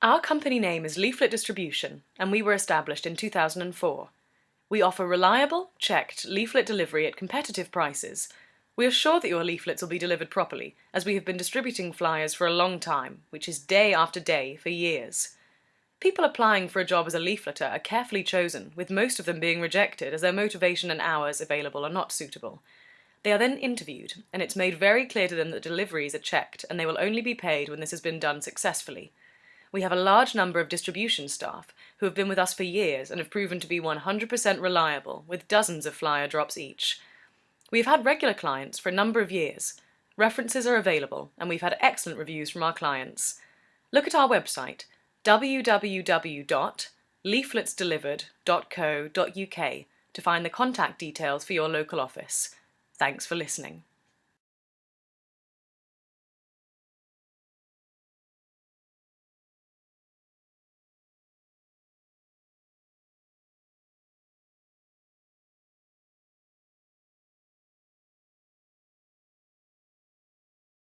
Our company name is Leaflet Distribution, and we were established in 2004. We offer reliable, checked leaflet delivery at competitive prices. We are sure that your leaflets will be delivered properly, as we have been distributing flyers for a long time, which is day after day for years. People applying for a job as a leafleter are carefully chosen, with most of them being rejected as their motivation and hours available are not suitable. They are then interviewed, and it's made very clear to them that deliveries are checked and they will only be paid when this has been done successfully. We have a large number of distribution staff who have been with us for years and have proven to be 100% reliable, with dozens of flyer drops each. We have had regular clients for a number of years. References are available, and we've had excellent reviews from our clients. Look at our website, www.leafletsdelivered.co.uk, to find the contact details for your local office. Thanks for listening.